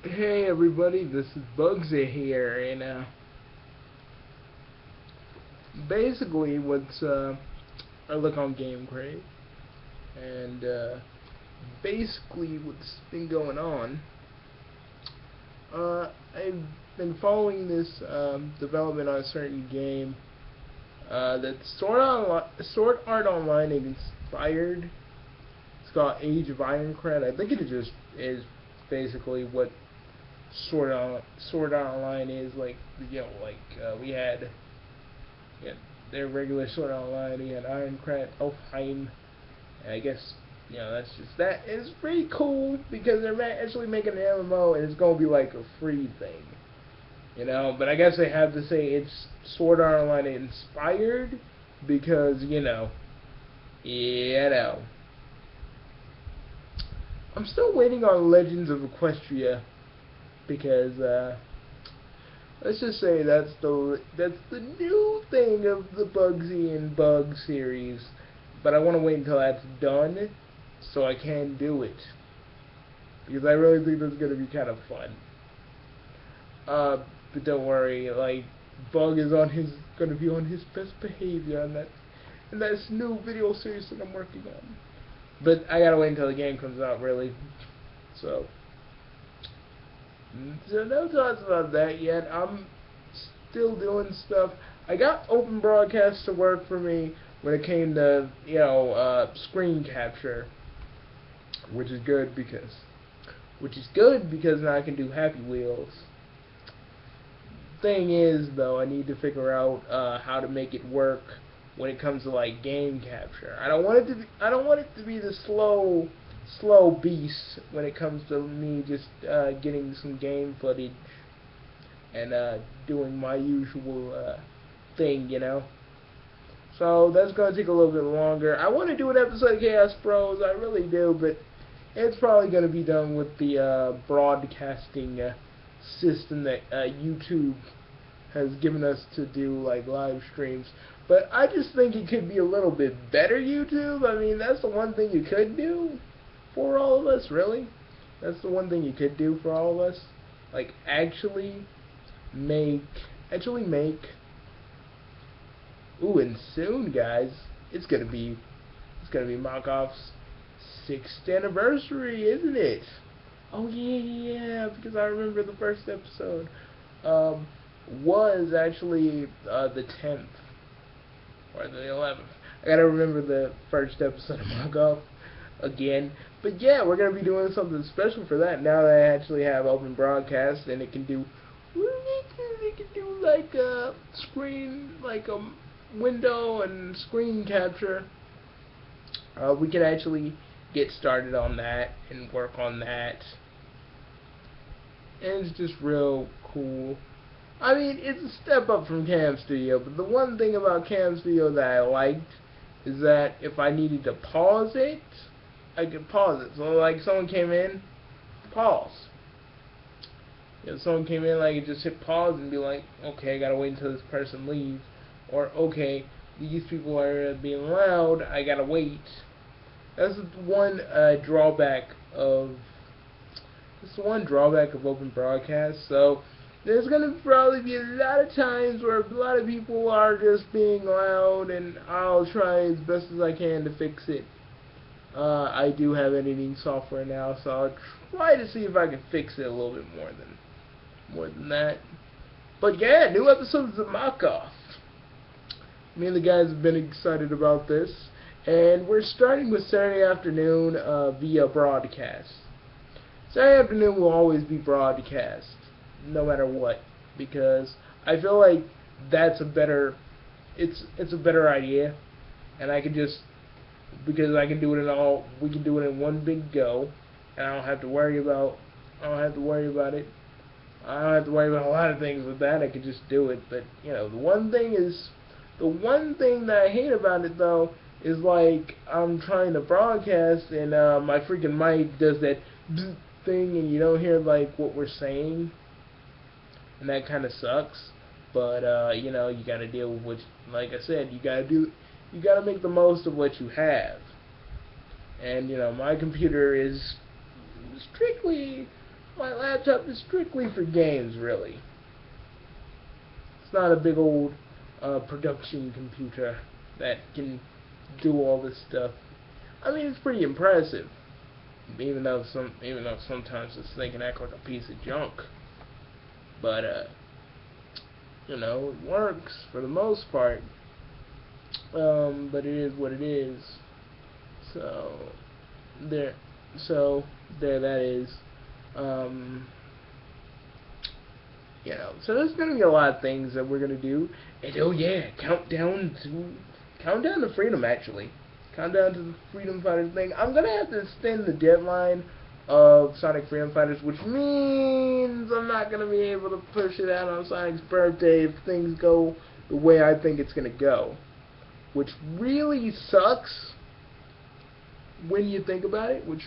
Hey everybody, this is Bugsy here, and basically what's I look on Game Crate, and basically what's been going on. I've been following this development on a certain game that's Sword Art Online inspired. It's called Age of Ironclad. I think it just is basically what Sword Art Online is like. We had their regular Sword Art Online. We had Ironclad, Elfheim, and I guess that's just that. It's pretty cool because they're actually making an MMO and it's gonna be like a free thing. But I guess they have to say it's Sword Art Online inspired because you know. I'm still waiting on Legends of Equestria because let's just say that's the new thing of the Bugsy and Bug series. But I want to wait until that's done so I can do it because I really think that's gonna be kind of fun. But don't worry, like Bug is gonna be on his best behavior on that in this new video series that I'm working on. But I gotta wait until the game comes out, really. So, no thoughts about that yet. I'm still doing stuff. I got open broadcast to work for me when it came to screen capture, which is good because now I can do Happy Wheels. Thing is, though, I need to figure out how to make it work when it comes to like game capture. I don't want it to be the slow beast when it comes to me just getting some game footage and doing my usual thing. So that's gonna take a little bit longer. I want to do an episode of Chaos Bros. I really do, but it's probably gonna be done with the broadcasting system that YouTube has given us to do like live streams. But I just think it could be a little bit better, YouTube. I mean, that's the one thing you could do for all of us, really. That's the one thing you could do for all of us. Like make actually make ooh, and soon, guys, it's gonna be Markov's 6th anniversary, isn't it? Oh yeah, because I remember the first episode was actually the 10th or the 11th. I gotta remember the first episode of Markov again. But yeah, we're gonna be doing something special for that now that I actually have open broadcast and it can do. It can do like a screen, like a window and screen capture. We can actually get started on that and work on that. And it's just real cool. I mean, it's a step up from Cam Studio, but the one thing about Cam Studio that I liked is that if I needed to pause it, I could pause it. So, like, someone came in, pause. If someone came in, I could just hit pause and be like, okay, I gotta wait until this person leaves. Or, okay, these people are being loud, I gotta wait. That's one drawback of open broadcast. So there's gonna probably be a lot of times where a lot of people are just being loud, and I'll try as best as I can to fix it. I do have editing software now, so I'll try to see if I can fix it a little bit more than that. But yeah, new episodes of Mock-Off. Me and the guys have been excited about this, and we're starting with Saturday afternoon via broadcast. Saturday afternoon will always be broadcast, no matter what, because I feel like that's a better, it's a better idea, and I can just because I can do it we can do it in one big go, and I don't have to worry about I don't have to worry about it. I don't have to worry about a lot of things with that. I can just do it. But the one thing that I hate about it though is like I'm trying to broadcast and my freaking mic does that bzz thing and you don't hear like what we're saying, and that kind of sucks. But you gotta deal with like I said, you gotta make the most of what you have. And my computer is strictly My laptop is strictly for games, really. It's not a big old production computer that can do all this stuff. I mean, it's pretty impressive, even though sometimes this thing can act like a piece of junk. But you know, it works for the most part. But it is what it is. So there, there that is. Um, you know, so there's gonna be a lot of things that we're gonna do. And oh yeah, countdown to freedom actually. Countdown to the Freedom Fighters thing. I'm gonna have to extend the deadline of Sonic Freedom Fighters, which means I'm not gonna be able to push it out on Sonic's birthday if things go the way I think it's gonna go. Which really sucks when you think about it, which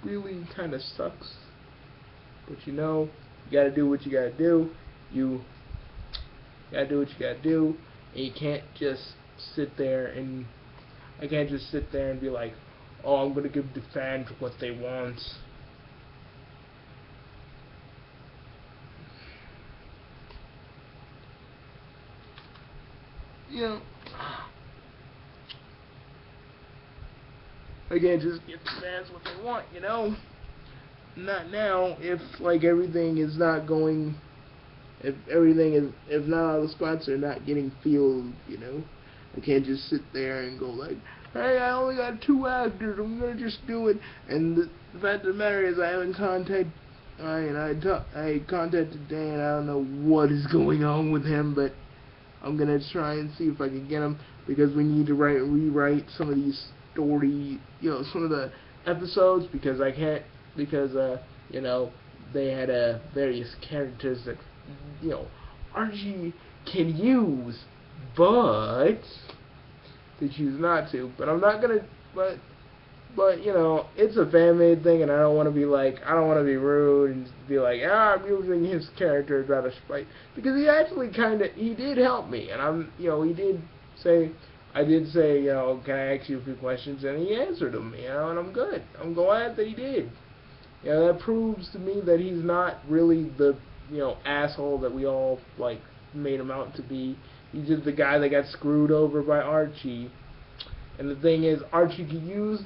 really kinda sucks. But you know, you gotta do what you gotta do. You gotta do what you gotta do, and you can't just sit there and I can't just sit there and be like, oh, I'm gonna give the fans what they want. You know, I can't just give the fans what they want, you know? Not now, if like everything is not going, if not all the spots are not getting filled, you know? I can't just sit there and go like, hey, I only got 2 actors, I'm gonna just do it. And the fact of the matter is, I haven't contacted, I contacted Dan. I don't know what is going on with him, but I'm gonna try and see if I can get him, because we need to rewrite some of these story, you know, some of the episodes, because I can't, because you know, they had various characters that, you know, Archie can use, but they choose not to. But I'm not gonna, but you know, it's a fan-made thing, and I don't want to be like, I don't want to be rude and be like, ah, I'm using his character out of spite, because he actually he did help me, and you know, I did say, you know, can I ask you a few questions, and he answered them, you know, and I'm good. I'm glad that he did. You know, that proves to me that he's not really the, you know, asshole that we all like made him out to be. He's just the guy that got screwed over by Archie. And the thing is, Archie could use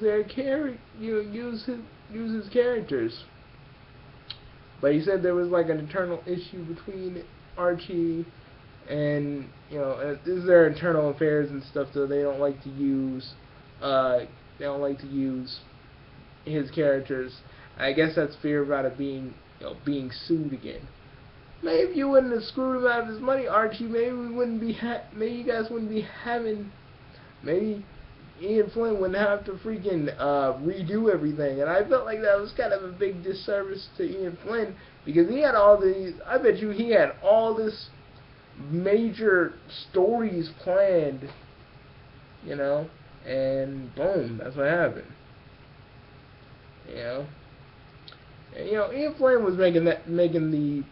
use his characters. But he said there was like an internal issue between Archie and, you know, this is their internal affairs and stuff, so they don't like to use his characters. I guess that's fear about it being, you know, being sued again. Maybe you wouldn't have screwed him out of his money, Archie. Maybe we wouldn't be maybe you guys wouldn't be having, maybe Ian Flynn wouldn't have to freaking redo everything. And I felt like that was kind of a big disservice to Ian Flynn, because he had all these, I bet you he had all this major stories planned, you know, and boom, that's what happened. You know, and, you know, Ian Flynn was making the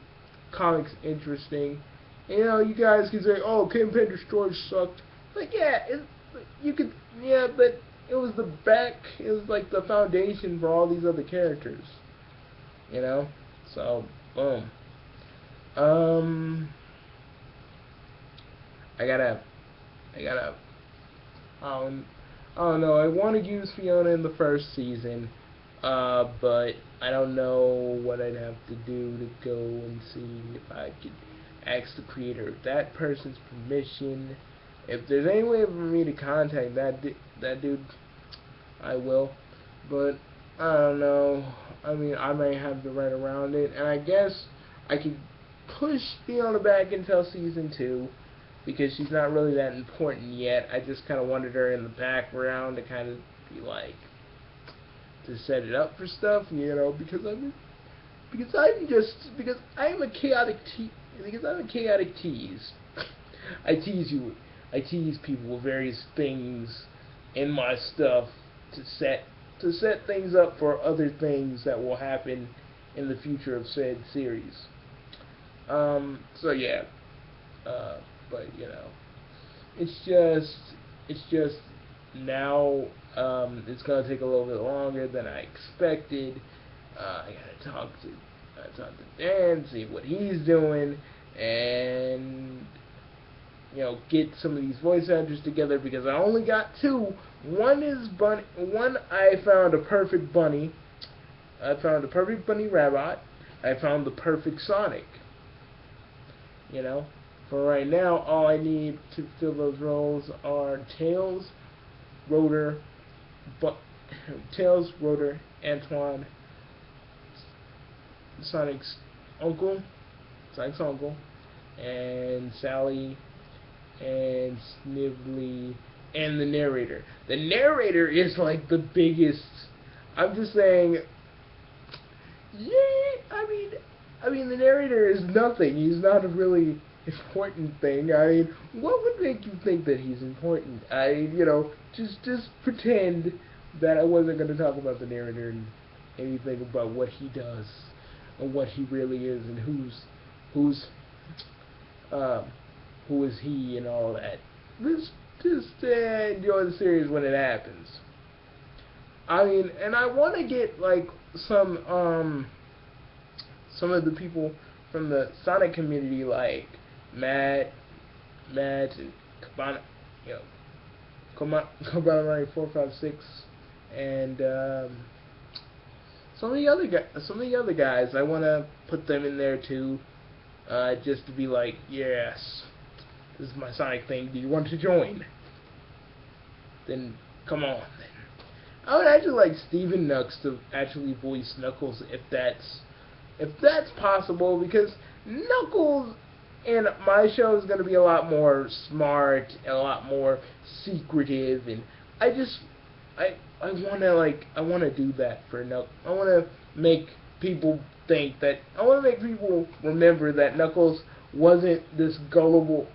comics interesting. And, you know, you guys can say, oh, Kingpin Destroy sucked. Like, yeah, but it was it was like the foundation for all these other characters. You know, so boom. I gotta, I don't know. I want to use Fiona in the first season, but I don't know what I'd have to do to go and see if I could ask the creator of that person's permission. If there's any way for me to contact that dude, I will. But I don't know. I mean, I may have to write around it, and I guess I could push Fiona back until season 2, because she's not really that important yet. I just kind of wanted her in the background to kind of be like, to set it up for stuff, you know, because I'm a chaotic tease. I tease you. I tease people with various things in my stuff to set things up for other things that will happen in the future of said series. So yeah. But you know, it's just now, it's gonna take a little bit longer than I expected. I gotta talk to talk to Dan, see what he's doing, and get some of these voice actors together because I only got two. One is Bunny. One I found a perfect bunny. I found a perfect bunny rabbit. I found the perfect Sonic. For right now, all I need to fill those roles are Tails, Rotor, Antoine, Sonic's uncle, and Sally, and Snively, and the narrator. The narrator is like the biggest. I'm just saying. Yeah, I mean, the narrator is nothing. He's not a really important thing. I mean, what would make you think that he's important? Just pretend that I wasn't going to talk about the narrator and anything about what he does and what he really is and who is he and all that. Just enjoy the series when it happens. I mean, and I want to get like some of the people from the Sonic community, like Matt and Kabana 456, and some of the other guys. I want to put them in there too, just to be like, yes, this is my Sonic thing. Do you want to join? Then come on. Then I would actually like Steven Nux to actually voice Knuckles if that's possible, because Knuckles in my show is going to be a lot more smart and a lot more secretive, and I want to do that for Knuckles. I want to make people remember that Knuckles wasn't this gullible,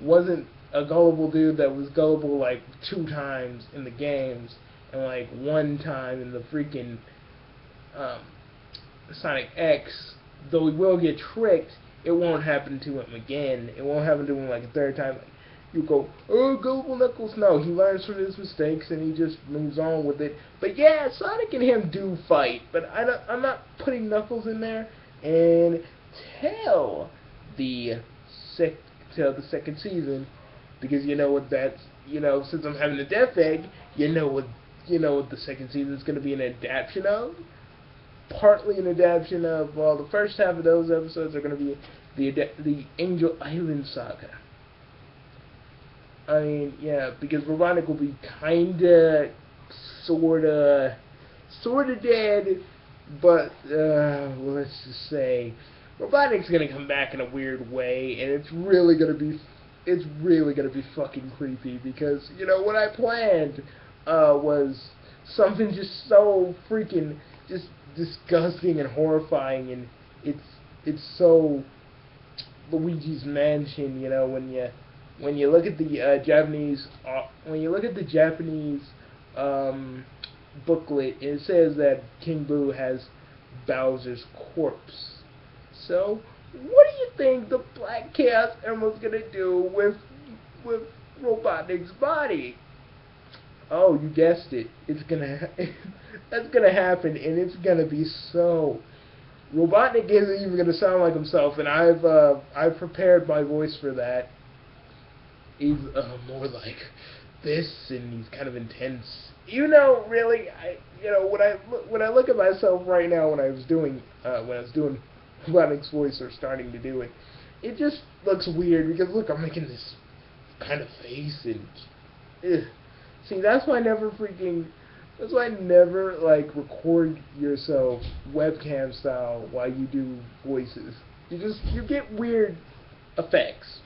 wasn't a gullible dude that was gullible like 2 times in the games and like 1 time in the freaking Sonic X. Though he will get tricked, it won't happen to him again. It won't happen to him like a 3rd time. You go, oh, gullible Knuckles. No, he learns from his mistakes and he just moves on with it. But yeah, Sonic and him do fight, but I'm not putting Knuckles in there until the 2nd season, because since I'm having a death egg, what the 2nd season is going to be an adaptation of. Partly an adaptation of, well, the first half of those episodes are going to be the Angel Island saga. I mean, yeah, because Robotnik will be kinda, sorta dead, but let's just say Robotnik's gonna come back in a weird way, and it's really gonna be fucking creepy, because what I planned was something just so freaking just disgusting and horrifying, and it's so Luigi's Mansion, when you look at the Japanese booklet, it says that King Boo has Bowser's corpse. So what do you think the Black Chaos Emerald's gonna do with Robotnik's body? Oh, you guessed it. It's gonna that's gonna happen, and it's gonna be so. Robotnik isn't even gonna sound like himself, and I've prepared my voice for that. He's more like this, and he's kind of intense. Really, when I look at myself right now, when I was doing Robotnik's voice or starting to do it, it just looks weird because look, I'm making this kind of face and. Ugh. See, that's why I never record yourself webcam style while you do voices. You get weird effects.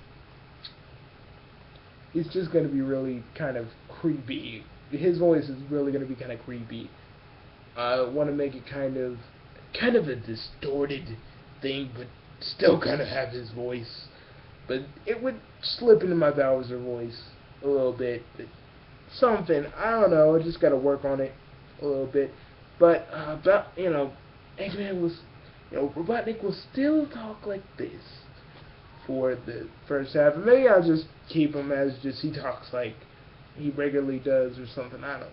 It's just going to be really kind of creepy. His voice is really going to be kind of creepy. I want to make it kind of a distorted thing, but still kind of have his voice. But it would slip into my Bowser voice a little bit. But something, I don't know. I just got to work on it a little bit. But Eggman was, Robotnik will still talk like this for the first half. And maybe I'll just keep him as just he talks like he regularly does or something. I don't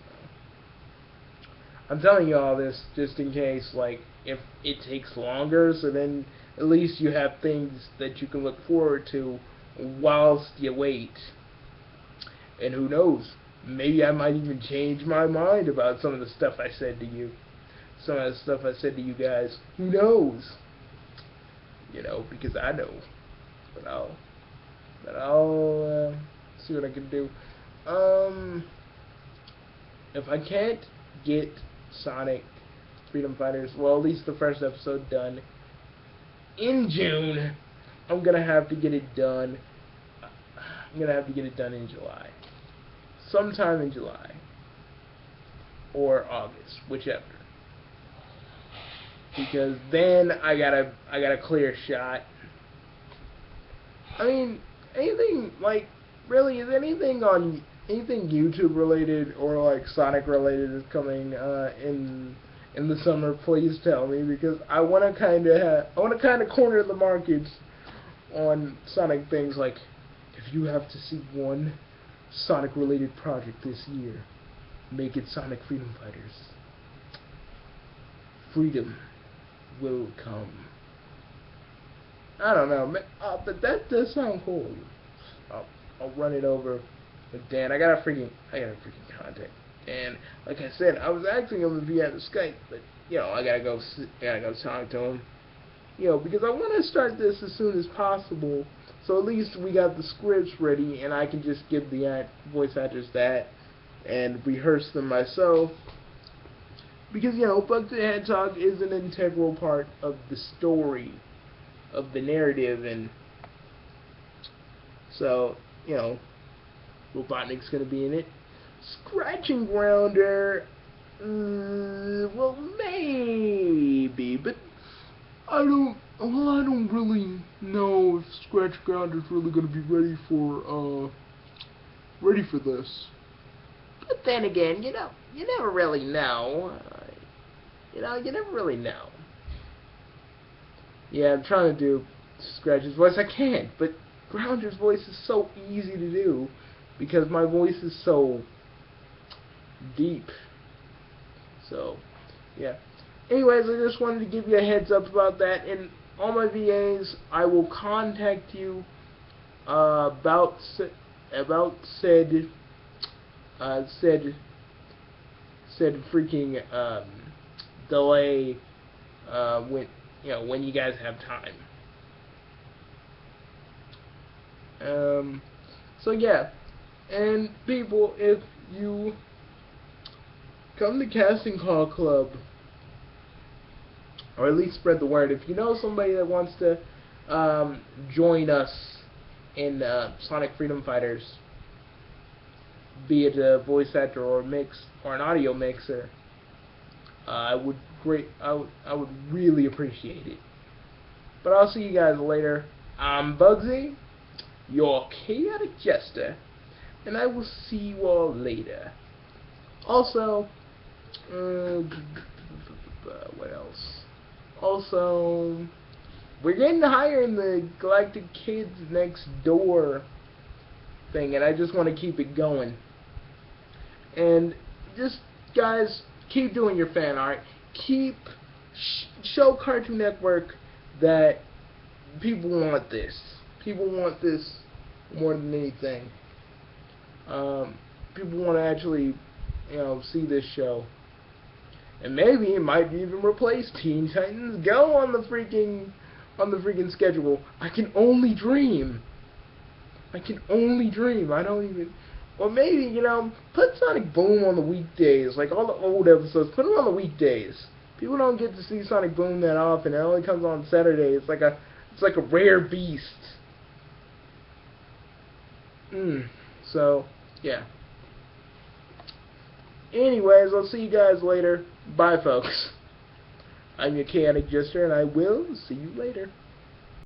know. I'm telling you all this just in case, like, if it takes longer, so then at least you have things that you can look forward to whilst you wait. And who knows, maybe I might even change my mind about some of the stuff I said to you. Some of the stuff I said to you guys. Who knows? You know, because I know. But I'll see what I can do. If I can't get Sonic Freedom Fighters, well, at least the first episode done in June, I'm gonna have to get it done. I'm gonna have to get it done in July, sometime in July or August, whichever. Because then I got a clear shot. I mean, anything like really is anything YouTube related or like Sonic related is coming in the summer, please tell me, because I want to kind of corner the markets on Sonic things. Like, if you have to see one Sonic related project this year, make it Sonic Freedom Fighters. Freedom will come. I don't know, but that does sound cool. I'll run it over with Dan. I gotta freaking contact Dan. Like I said, I was asking him to be at the Skype, but you know, I gotta go talk to him. You know, because I want to start this as soon as possible, so at least we got the scripts ready, and I can just give the voice actors that and rehearse them myself. Because, you know, Bugs the Hedgehog is an integral part of the story, of the narrative, and so, you know, Robotnik's going to be in it. Scratching Grounder, well, maybe, but I don't really know if Scratch Grounder's really going to be ready for this. But then again, you know, you never really know. You never really know. Yeah, I'm trying to do Scratch's voice. I can't, but Grounder's voice is so easy to do because my voice is so deep. So, yeah. Anyways, I just wanted to give you a heads up about that. And all my VAs, I will contact you about said freaking delay when you guys have time. So yeah, and people, if you come to Casting Call Club, or at least spread the word, if you know somebody that wants to join us in Sonic Freedom Fighters, be it a voice actor or mix or an audio mixer, I would really appreciate it. But I'll see you guys later. I'm Bugsy, your chaotic jester, and I will see you all later. Also, what else? Also, we're getting higher in the Galactic Kids Next Door thing, and I just want to keep it going. And just, guys, keep doing your fan art. Show Cartoon Network that people want this. People want this more than anything. People want to actually, see this show. And maybe it might even replace Teen Titans Go on the freaking schedule. I can only dream. I don't even. Or maybe, put Sonic Boom on the weekdays, like all the old episodes. Put them on the weekdays. People don't get to see Sonic Boom that often. It only comes on Saturday. It's like a rare beast. So yeah. Anyways, I'll see you guys later. Bye, folks. I'm your chaotic jester, and I will see you later.